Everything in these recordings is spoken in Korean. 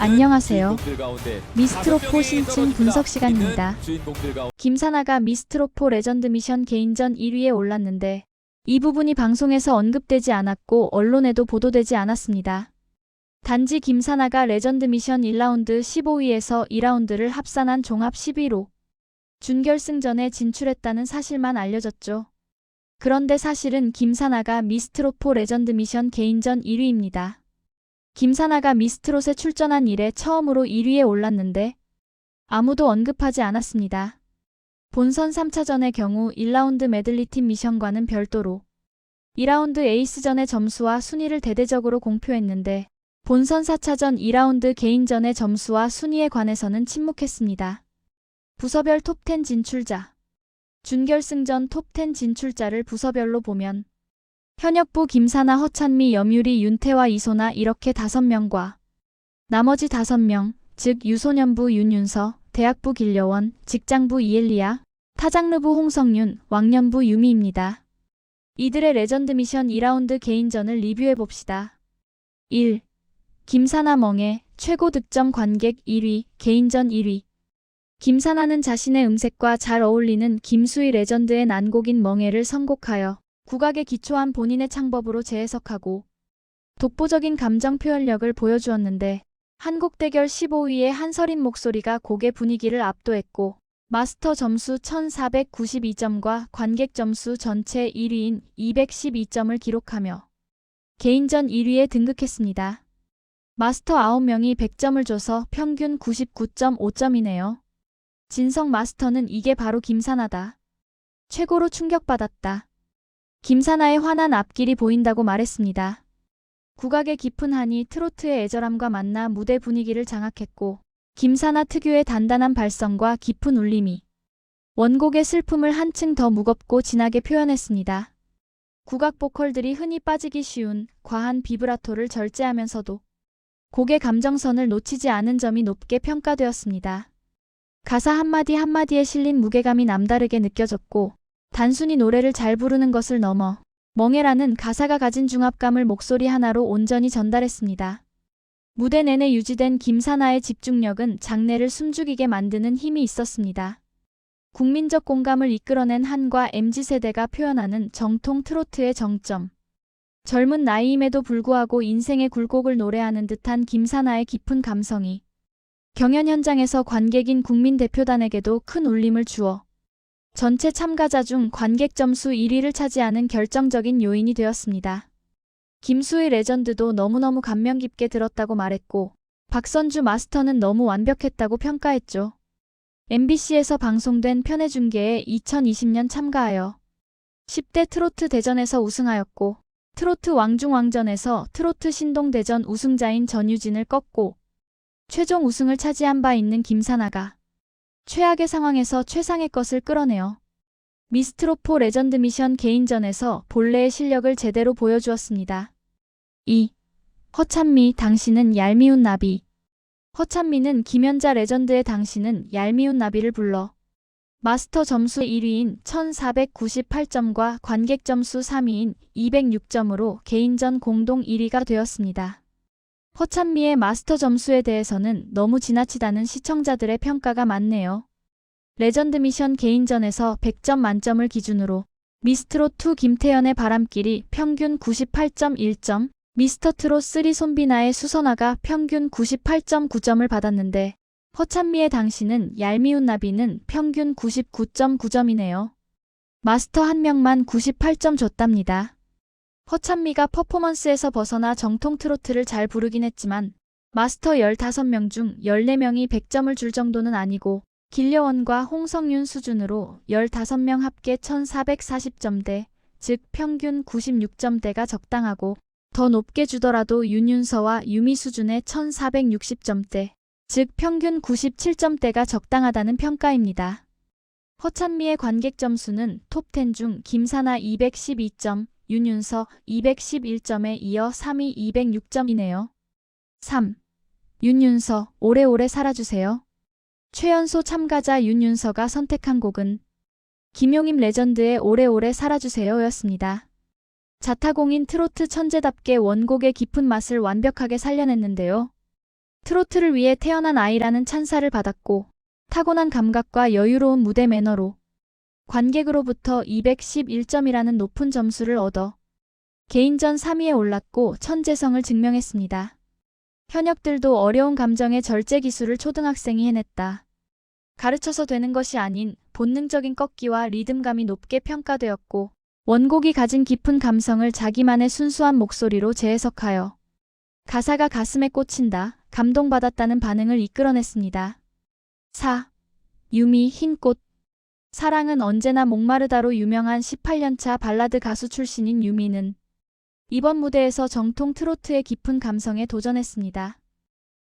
안녕하세요. 미스트롯4 신층 분석 시간입니다. 김사나가 미스트롯4 레전드 미션 개인전 1위에 올랐는데 이 부분이 방송에서 언급되지 않았고 언론에도 보도되지 않았습니다. 단지 김사나가 레전드 미션 1라운드 15위에서 2라운드를 합산한 종합 10위로 준결승전에 진출했다는 사실만 알려졌죠. 그런데 사실은 김사나가 미스트롯4 레전드 미션 개인전 1위입니다. 김사나가 미스트롯에 출전한 이래 처음으로 1위에 올랐는데 아무도 언급하지 않았습니다. 본선 3차전의 경우 1라운드 메들리팀 미션과는 별도로 2라운드 에이스전의 점수와 순위를 대대적으로 공표했는데 본선 4차전 2라운드 개인전의 점수와 순위에 관해서는 침묵했습니다. 부서별 톱10 진출자 준결승전 톱10 진출자를 부서별로 보면 현역부 김사나, 허찬미, 염유리, 윤태와 이소나 이렇게 5명과 나머지 5명, 즉 유소년부 윤윤서, 대학부 길려원, 직장부 이엘리아, 타장르부 홍성윤, 왕년부 유미입니다. 이들의 레전드 미션 2라운드 개인전을 리뷰해봅시다. 1. 김사나 멍에 최고 득점 관객 1위, 개인전 1위. 김사나는 자신의 음색과 잘 어울리는 김수희 레전드의 난곡인 멍에를 선곡하여 국악에 기초한 본인의 창법으로 재해석하고 독보적인 감정 표현력을 보여주었는데 한국 대결 15위의 한서린 목소리가 곡의 분위기를 압도했고 마스터 점수 1492점과 관객 점수 전체 1위인 212점을 기록하며 개인전 1위에 등극했습니다. 마스터 9명이 100점을 줘서 평균 99.5점이네요. 진성 마스터는 이게 바로 김사나다. 최고로 충격받았다. 김사나의 환한 앞길이 보인다고 말했습니다. 국악의 깊은 한이 트로트의 애절함과 만나 무대 분위기를 장악했고 김사나 특유의 단단한 발성과 깊은 울림이 원곡의 슬픔을 한층 더 무겁고 진하게 표현했습니다. 국악 보컬들이 흔히 빠지기 쉬운 과한 비브라토를 절제하면서도 곡의 감정선을 놓치지 않은 점이 높게 평가되었습니다. 가사 한마디 한마디에 실린 무게감이 남다르게 느껴졌고 단순히 노래를 잘 부르는 것을 넘어 멍해라는 가사가 가진 중압감을 목소리 하나로 온전히 전달했습니다. 무대 내내 유지된 김사나의 집중력은 장내를 숨죽이게 만드는 힘이 있었습니다. 국민적 공감을 이끌어낸 한과 MZ세대가 표현하는 정통 트로트의 정점. 젊은 나이임에도 불구하고 인생의 굴곡을 노래하는 듯한 김사나의 깊은 감성이 경연 현장에서 관객인 국민대표단에게도 큰 울림을 주어 전체 참가자 중 관객 점수 1위를 차지하는 결정적인 요인이 되었습니다. 김수희 레전드도 너무너무 감명 깊게 들었다고 말했고 박선주 마스터는 너무 완벽했다고 평가했죠. MBC에서 방송된 편의중계에 2020년 참가하여 10대 트로트 대전에서 우승하였고 트로트 왕중왕전에서 트로트 신동대전 우승자인 전유진을 꺾고 최종 우승을 차지한 바 있는 김사나가 최악의 상황에서 최상의 것을 끌어내어 미스트롯4 레전드 미션 개인전에서 본래의 실력을 제대로 보여주었습니다. 2. 허찬미, 당신은 얄미운 나비. 허찬미는 김연자 레전드의 당신은 얄미운 나비를 불러 마스터 점수 1위인 1498점과 관객 점수 3위인 206점으로 개인전 공동 1위가 되었습니다. 허찬미의 마스터 점수에 대해서는 너무 지나치다는 시청자들의 평가가 많네요. 레전드 미션 개인전에서 100점 만점을 기준으로 미스트롯2 김태연의 바람길이 평균 98.1점, 미스터트롯3 손비나의 수선화가 평균 98.9점을 받았는데 허찬미의 당신은 얄미운 나비는 평균 99.9점이네요. 마스터 1명만 98점 줬답니다. 허찬미가 퍼포먼스에서 벗어나 정통 트로트를 잘 부르긴 했지만 마스터 15명 중 14명이 100점을 줄 정도는 아니고 길려원과 홍성윤 수준으로 15명 합계 1440점대, 즉 평균 96점대가 적당하고 더 높게 주더라도 윤윤서와 유미 수준의 1460점대, 즉 평균 97점대가 적당하다는 평가입니다. 허찬미의 관객 점수는 톱10 중 김사나 212점, 윤윤서 211점에 이어 3위 206점이네요. 3. 윤윤서, 오래오래 살아주세요. 최연소 참가자 윤윤서가 선택한 곡은 김용임 레전드의 오래오래 살아주세요 였습니다. 자타공인 트로트 천재답게 원곡의 깊은 맛을 완벽하게 살려냈는데요. 트로트를 위해 태어난 아이라는 찬사를 받았고 타고난 감각과 여유로운 무대 매너로 관객으로부터 211점이라는 높은 점수를 얻어 개인전 3위에 올랐고 천재성을 증명했습니다. 현역들도 어려운 감정의 절제 기술을 초등학생이 해냈다. 가르쳐서 되는 것이 아닌 본능적인 꺾기와 리듬감이 높게 평가되었고 원곡이 가진 깊은 감성을 자기만의 순수한 목소리로 재해석하여 가사가 가슴에 꽂힌다, 감동받았다는 반응을 이끌어냈습니다. 4. 유미 흰꽃. 사랑은 언제나 목마르다로 유명한 18년차 발라드 가수 출신인 유미는 이번 무대에서 정통 트로트의 깊은 감성에 도전했습니다.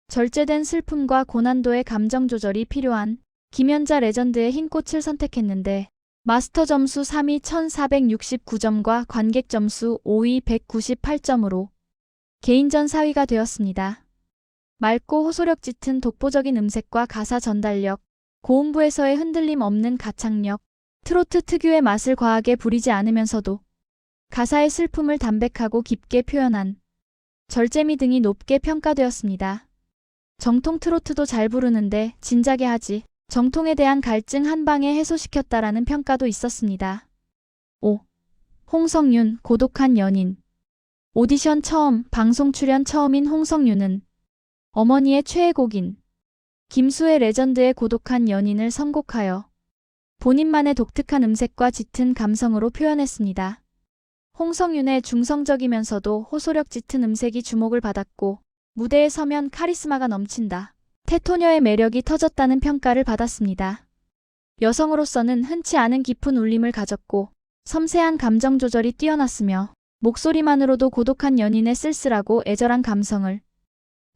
절제된 슬픔과 고난도의 감정 조절이 필요한 김연자 레전드의 흰꽃을 선택했는데 마스터 점수 3위 1469점과 관객 점수 5위 198점으로 개인전 4위가 되었습니다. 맑고 호소력 짙은 독보적인 음색과 가사 전달력, 고음부에서의 흔들림 없는 가창력, 트로트 특유의 맛을 과하게 부리지 않으면서도 가사의 슬픔을 담백하고 깊게 표현한 절제미 등이 높게 평가되었습니다. 정통 트로트도 잘 부르는데 진작에 하지. 정통에 대한 갈증 한 방에 해소시켰다라는 평가도 있었습니다. 5. 홍성윤 고독한 연인. 오디션 처음, 방송 출연 처음인 홍성윤은 어머니의 최애곡인 김수의 레전드의 고독한 연인을 선곡하여 본인만의 독특한 음색과 짙은 감성으로 표현했습니다. 홍성윤의 중성적이면서도 호소력 짙은 음색이 주목을 받았고 무대에 서면 카리스마가 넘친다. 테토녀의 매력이 터졌다는 평가를 받았습니다. 여성으로서는 흔치 않은 깊은 울림을 가졌고 섬세한 감정 조절이 뛰어났으며 목소리만으로도 고독한 연인의 쓸쓸하고 애절한 감성을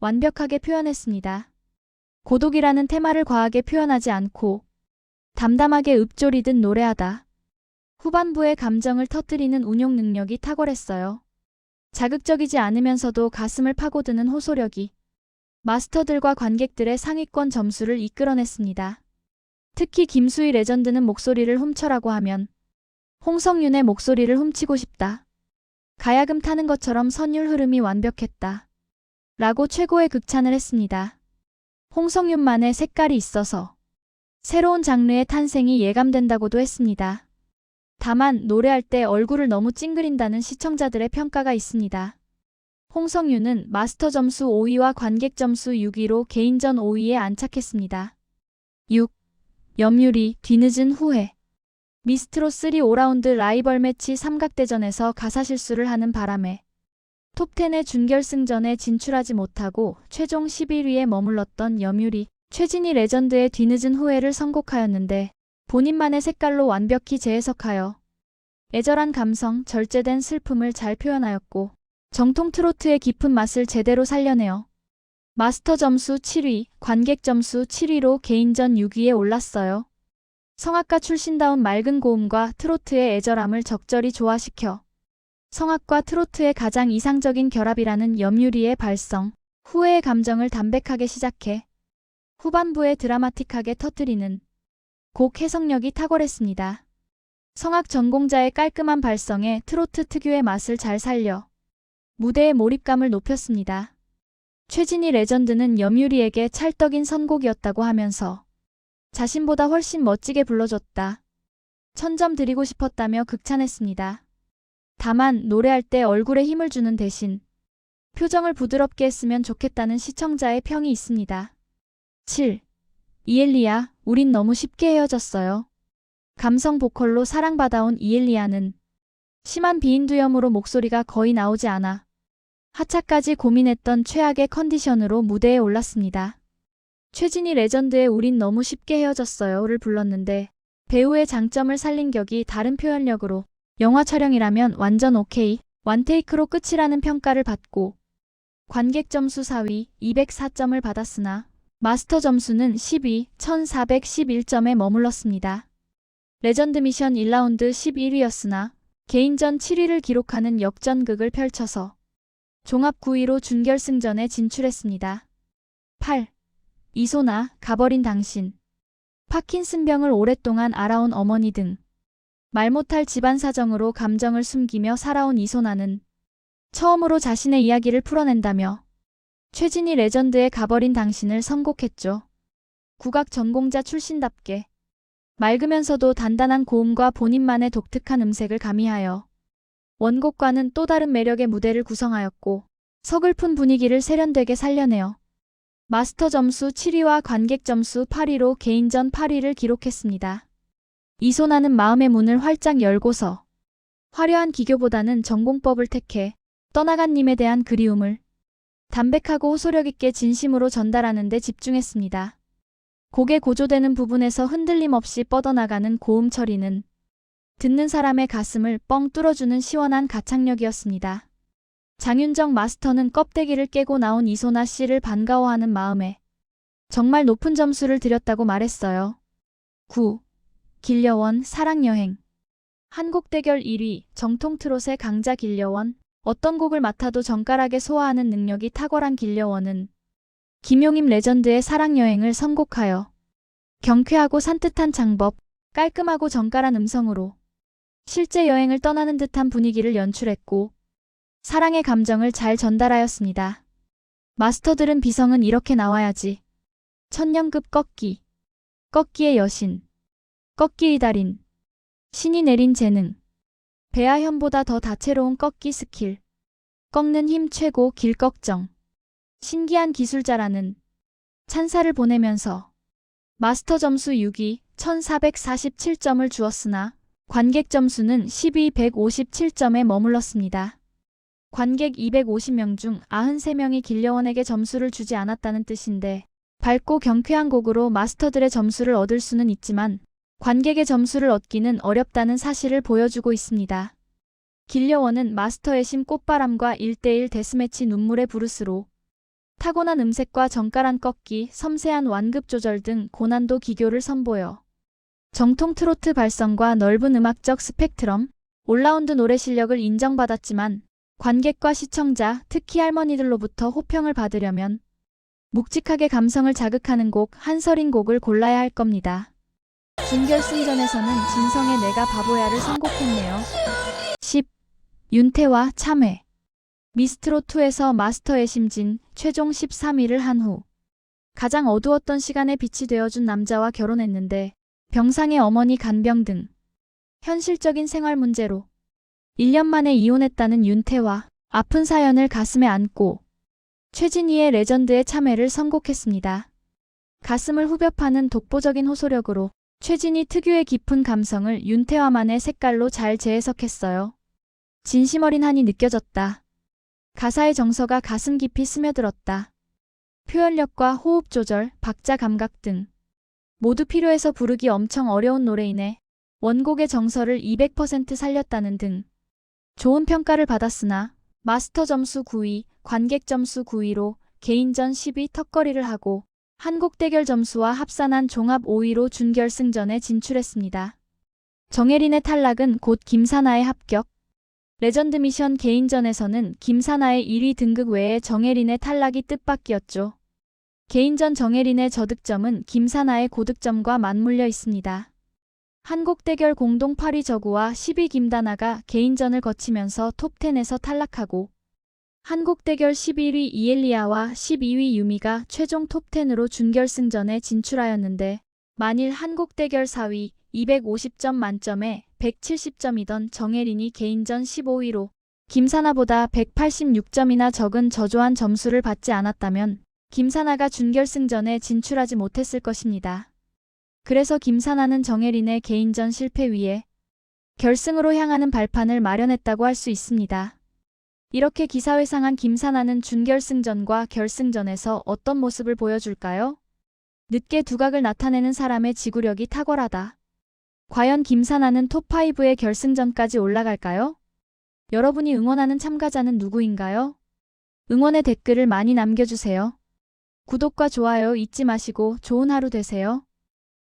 완벽하게 표현했습니다. 고독이라는 테마를 과하게 표현하지 않고 담담하게 읊조리듯 노래하다. 후반부의 감정을 터뜨리는 운용 능력이 탁월했어요. 자극적이지 않으면서도 가슴을 파고드는 호소력이 마스터들과 관객들의 상위권 점수를 이끌어냈습니다. 특히 김수희 레전드는 목소리를 훔쳐라고 하면 홍성윤의 목소리를 훔치고 싶다. 가야금 타는 것처럼 선율 흐름이 완벽했다. 라고 최고의 극찬을 했습니다. 홍성윤만의 색깔이 있어서 새로운 장르의 탄생이 예감된다고도 했습니다. 다만 노래할 때 얼굴을 너무 찡그린다는 시청자들의 평가가 있습니다. 홍성윤은 마스터 점수 5위와 관객 점수 6위로 개인전 5위에 안착했습니다. 6. 염유리 뒤늦은 후회. 미스트롯 3 5라운드 라이벌 매치 삼각대전에서 가사 실수를 하는 바람에 톱10의 준결승전에 진출하지 못하고 최종 11위에 머물렀던 염유리, 최진희 레전드의 뒤늦은 후회를 선곡하였는데 본인만의 색깔로 완벽히 재해석하여 애절한 감성, 절제된 슬픔을 잘 표현하였고 정통 트로트의 깊은 맛을 제대로 살려내어 마스터 점수 7위, 관객 점수 7위로 개인전 6위에 올랐어요. 성악가 출신다운 맑은 고음과 트로트의 애절함을 적절히 조화시켜 성악과 트로트의 가장 이상적인 결합이라는 염유리의 발성, 후회의 감정을 담백하게 시작해 후반부에 드라마틱하게 터뜨리는 곡 해석력이 탁월했습니다. 성악 전공자의 깔끔한 발성에 트로트 특유의 맛을 잘 살려 무대의 몰입감을 높였습니다. 최진희 레전드는 염유리에게 찰떡인 선곡이었다고 하면서 자신보다 훨씬 멋지게 불러줬다. 1000점 드리고 싶었다며 극찬했습니다. 다만 노래할 때 얼굴에 힘을 주는 대신 표정을 부드럽게 했으면 좋겠다는 시청자의 평이 있습니다. 7. 이엘리야, 우린 너무 쉽게 헤어졌어요. 감성 보컬로 사랑받아온 이엘리야는 심한 비인두염으로 목소리가 거의 나오지 않아 하차까지 고민했던 최악의 컨디션으로 무대에 올랐습니다. 최진희 레전드의 우린 너무 쉽게 헤어졌어요를 불렀는데 배우의 장점을 살린 격이 다른 표현력으로 영화 촬영이라면 완전 오케이, 원테이크로 끝이라는 평가를 받고 관객 점수 4위 204점을 받았으나 마스터 점수는 10위 1411점에 머물렀습니다. 레전드 미션 1라운드 11위였으나 개인전 7위를 기록하는 역전극을 펼쳐서 종합 9위로 준결승전에 진출했습니다. 8. 이소나, 가버린 당신. 파킨슨병을 오랫동안 앓아온 어머니 등 말 못할 집안 사정으로 감정을 숨기며 살아온 이소나는 처음으로 자신의 이야기를 풀어낸다며 최진희 레전드에 가버린 당신을 선곡했죠. 국악 전공자 출신답게 맑으면서도 단단한 고음과 본인만의 독특한 음색을 가미하여 원곡과는 또 다른 매력의 무대를 구성하였고 서글픈 분위기를 세련되게 살려내어 마스터 점수 7위와 관객 점수 8위로 개인전 8위를 기록했습니다. 이소나는 마음의 문을 활짝 열고서 화려한 기교보다는 전공법을 택해 떠나간 님에 대한 그리움을 담백하고 호소력 있게 진심으로 전달하는 데 집중했습니다. 곡에 고조되는 부분에서 흔들림 없이 뻗어나가는 고음 처리는 듣는 사람의 가슴을 뻥 뚫어주는 시원한 가창력이었습니다. 장윤정 마스터는 껍데기를 깨고 나온 이소나 씨를 반가워하는 마음에 정말 높은 점수를 드렸다고 말했어요. 9. 길려원 사랑여행. 한국대결 1위 정통 트롯의 강자 길려원. 어떤 곡을 맡아도 정갈하게 소화하는 능력이 탁월한 길려원은 김용임 레전드의 사랑여행을 선곡하여 경쾌하고 산뜻한 장법, 깔끔하고 정갈한 음성으로 실제 여행을 떠나는 듯한 분위기를 연출했고 사랑의 감정을 잘 전달하였습니다. 마스터들은 비성은 이렇게 나와야지. 천년급 꺾기, 꺾기의 여신, 꺾기의 달인, 신이 내린 재능, 배아현보다 더 다채로운 꺾기 스킬, 꺾는 힘 최고 길꺽정, 신기한 기술자라는 찬사를 보내면서 마스터 점수 6위 1447점을 주었으나 관객 점수는 10위 157점에 머물렀습니다. 관객 250명 중 93명이 길려원에게 점수를 주지 않았다는 뜻인데 밝고 경쾌한 곡으로 마스터들의 점수를 얻을 수는 있지만 관객의 점수를 얻기는 어렵다는 사실을 보여주고 있습니다. 길려원은 마스터의 심 꽃바람과 1대1 데스매치 눈물의 브루스로 타고난 음색과 정갈한 꺾기, 섬세한 완급 조절 등 고난도 기교를 선보여 정통 트로트 발성과 넓은 음악적 스펙트럼, 올라운드 노래 실력을 인정받았지만 관객과 시청자, 특히 할머니들로부터 호평을 받으려면 묵직하게 감성을 자극하는 곡, 한설인 곡을 골라야 할 겁니다. 준결승전에서는 진성의 내가 바보야를 선곡했네요. 10. 윤태와 참회. 미스트롯2에서 마스터의 심진, 최종 13위를 한 후 가장 어두웠던 시간에 빛이 되어준 남자와 결혼했는데 병상의 어머니 간병 등 현실적인 생활 문제로 1년 만에 이혼했다는 윤태와 아픈 사연을 가슴에 안고 최진희의 레전드의 참회를 선곡했습니다. 가슴을 후벼 파는 독보적인 호소력으로 최진희 특유의 깊은 감성을 윤태와만의 색깔로 잘 재해석했어요. 진심 어린 한이 느껴졌다. 가사의 정서가 가슴 깊이 스며들었다. 표현력과 호흡 조절, 박자 감각 등 모두 필요해서 부르기 엄청 어려운 노래이네. 원곡의 정서를 200% 살렸다는 등 좋은 평가를 받았으나 마스터 점수 9위, 관객 점수 9위로 개인전 10위 턱걸이를 하고 한국대결 점수와 합산한 종합 5위로 준결승전에 진출했습니다. 정혜린의 탈락은 곧 김사나의 합격. 레전드 미션 개인전에서는 김사나의 1위 등극 외에 정혜린의 탈락이 뜻밖이었죠. 개인전 정혜린의 저득점은 김사나의 고득점과 맞물려 있습니다. 한국대결 공동 8위 저구와 10위 김다나가 개인전을 거치면서 톱10에서 탈락하고 한국대결 11위 이엘리아와 12위 유미가 최종 톱10으로 준결승전에 진출하였는데 만일 한국대결 4위 250점 만점에 170점이던 정혜린이 개인전 15위로 김사나보다 186점이나 적은 저조한 점수를 받지 않았다면 김사나가 준결승전에 진출하지 못했을 것입니다. 그래서 김사나는 정혜린의 개인전 실패 위에 결승으로 향하는 발판을 마련했다고 할 수 있습니다. 이렇게 기사회상한 김사나는 준결승전과 결승전에서 어떤 모습을 보여줄까요? 늦게 두각을 나타내는 사람의 지구력이 탁월하다. 과연 김사나는 톱5의 결승전까지 올라갈까요? 여러분이 응원하는 참가자는 누구인가요? 응원의 댓글을 많이 남겨주세요. 구독과 좋아요 잊지 마시고 좋은 하루 되세요.